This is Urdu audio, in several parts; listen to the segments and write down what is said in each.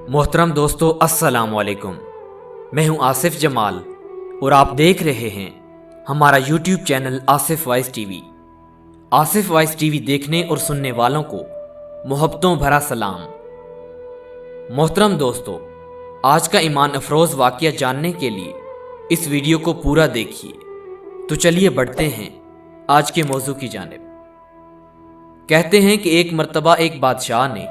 محترم دوستو السلام علیکم، میں ہوں آصف جمال اور آپ دیکھ رہے ہیں ہمارا YouTube channel Asif voice T V. Asif voice T V دیکھنے اور سننے والوں کو محبتوں بھرا سلام۔ محترم دوستو، آج کا ایمان افروز واقعہ جاننے کے لیے اس ویڈیو کو پورا دیکھیے۔ تو چلیے بڑھتے ہیں آج کے موضوع کی جانب۔ کہتے ہیں کہ ایک مرتبہ ایک بادشاہ نے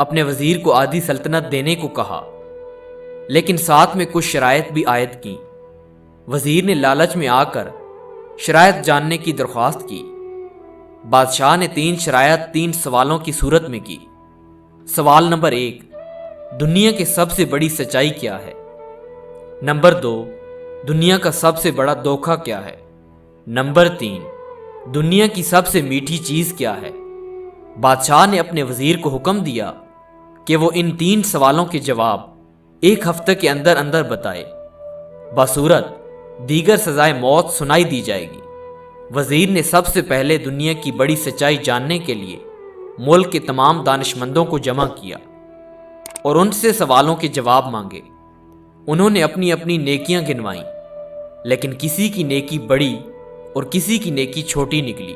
اپنے وزیر کو آدھی سلطنت دینے کو کہا، لیکن ساتھ میں کچھ شرائط بھی عائد کی۔ وزیر نے لالچ میں آ کر شرائط جاننے کی درخواست کی۔ بادشاہ نے 3 شرائط 3 سوالوں کی صورت میں کی۔ سوال نمبر 1، دنیا کی سب سے بڑی سچائی کیا ہے؟ نمبر 2، دنیا کا سب سے بڑا دھوکہ کیا ہے؟ نمبر 3، دنیا کی سب سے میٹھی چیز کیا ہے؟ بادشاہ نے اپنے وزیر کو حکم دیا کہ وہ ان 3 سوالوں کے جواب 1 ہفتے کے اندر اندر بتائے، بصورت دیگر سزائے موت سنائی دی جائے گی۔ وزیر نے سب سے پہلے دنیا کی بڑی سچائی جاننے کے لیے ملک کے تمام دانشمندوں کو جمع کیا اور ان سے سوالوں کے جواب مانگے۔ انہوں نے اپنی اپنی نیکیاں گنوائیں، لیکن کسی کی نیکی بڑی اور کسی کی نیکی چھوٹی نکلی،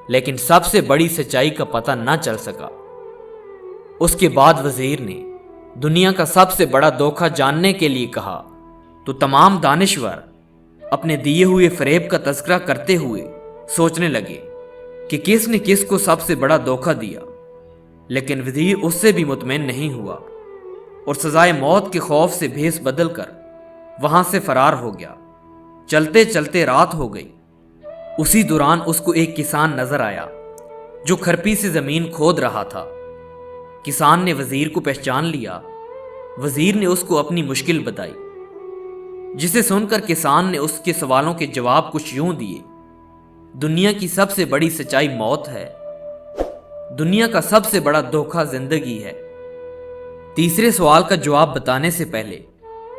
لیکن سب سے بڑی سچائی کا پتہ نہ چل سکا۔ اس کے بعد وزیر نے دنیا کا سب سے بڑا دھوکہ جاننے کے لیے کہا، تو تمام دانشور اپنے دیے ہوئے فریب کا تذکرہ کرتے ہوئے سوچنے لگے کہ کس نے کس کو سب سے بڑا دھوکہ دیا، لیکن وزیر اس سے بھی مطمئن نہیں ہوا اور سزائے موت کے خوف سے بھیس بدل کر وہاں سے فرار ہو گیا۔ چلتے چلتے رات ہو گئی۔ اسی دوران اس کو ایک کسان نظر آیا جو کھرپی سے زمین کھود رہا تھا۔ کسان نے وزیر کو پہچان لیا۔ وزیر نے اس کو اپنی مشکل بتائی، جسے سن کر کسان نے اس کے سوالوں کے جواب کچھ یوں دیے: دنیا کی سب سے بڑی سچائی موت ہے، دنیا کا سب سے بڑا دھوکہ زندگی ہے۔ تیسرے سوال کا جواب بتانے سے پہلے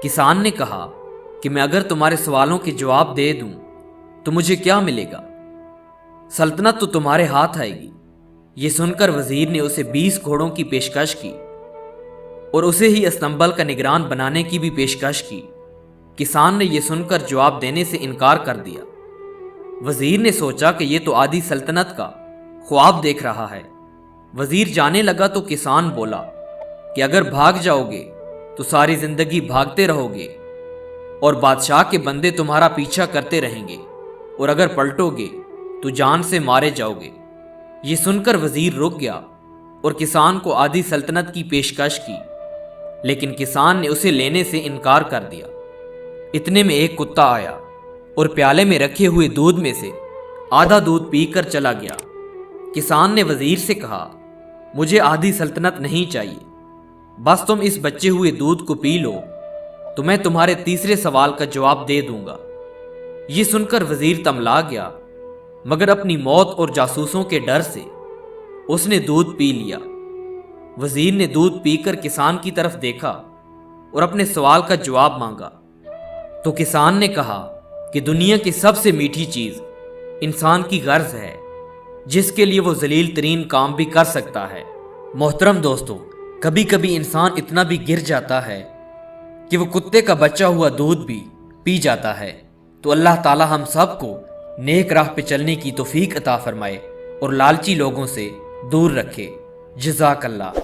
کسان نے کہا کہ میں اگر تمہارے سوالوں کے جواب دے دوں تو مجھے کیا ملے گا؟ سلطنت تو تمہارے ہاتھ آئے گی۔ یہ سن کر وزیر نے اسے 20 گھوڑوں کی پیشکش کی اور اسے ہی استنبول کا نگران بنانے کی بھی پیشکش کی۔ کسان نے یہ سن کر جواب دینے سے انکار کر دیا۔ وزیر نے سوچا کہ یہ تو آدھی سلطنت کا خواب دیکھ رہا ہے۔ وزیر جانے لگا تو کسان بولا کہ اگر بھاگ جاؤ گے تو ساری زندگی بھاگتے رہو گے اور بادشاہ کے بندے تمہارا پیچھا کرتے رہیں گے، اور اگر پلٹو گے تو جان سے مارے جاؤ گے۔ یہ سن کر وزیر رک گیا اور کسان کو آدھی سلطنت کی پیشکش کی، لیکن کسان نے اسے لینے سے انکار کر دیا۔ اتنے میں ایک کتا آیا اور پیالے میں رکھے ہوئے دودھ میں سے آدھا دودھ پی کر چلا گیا۔ کسان نے وزیر سے کہا، مجھے آدھی سلطنت نہیں چاہیے، بس تم اس بچے ہوئے دودھ کو پی لو تو میں تمہارے تیسرے سوال کا جواب دے دوں گا۔ یہ سن کر وزیر تملا گیا، مگر اپنی موت اور جاسوسوں کے ڈر سے اس نے دودھ پی لیا۔ وزیر نے دودھ پی کر کسان کی طرف دیکھا اور اپنے سوال کا جواب مانگا، تو کسان نے کہا کہ دنیا کی سب سے میٹھی چیز انسان کی غرض ہے، جس کے لیے وہ ذلیل ترین کام بھی کر سکتا ہے۔ محترم دوستو، کبھی کبھی انسان اتنا بھی گر جاتا ہے کہ وہ کتے کا بچا ہوا دودھ بھی پی جاتا ہے۔ تو اللہ تعالی ہم سب کو نیک راہ پہ چلنے کی توفیق عطا فرمائے اور لالچی لوگوں سے دور رکھے۔ جزاک اللہ۔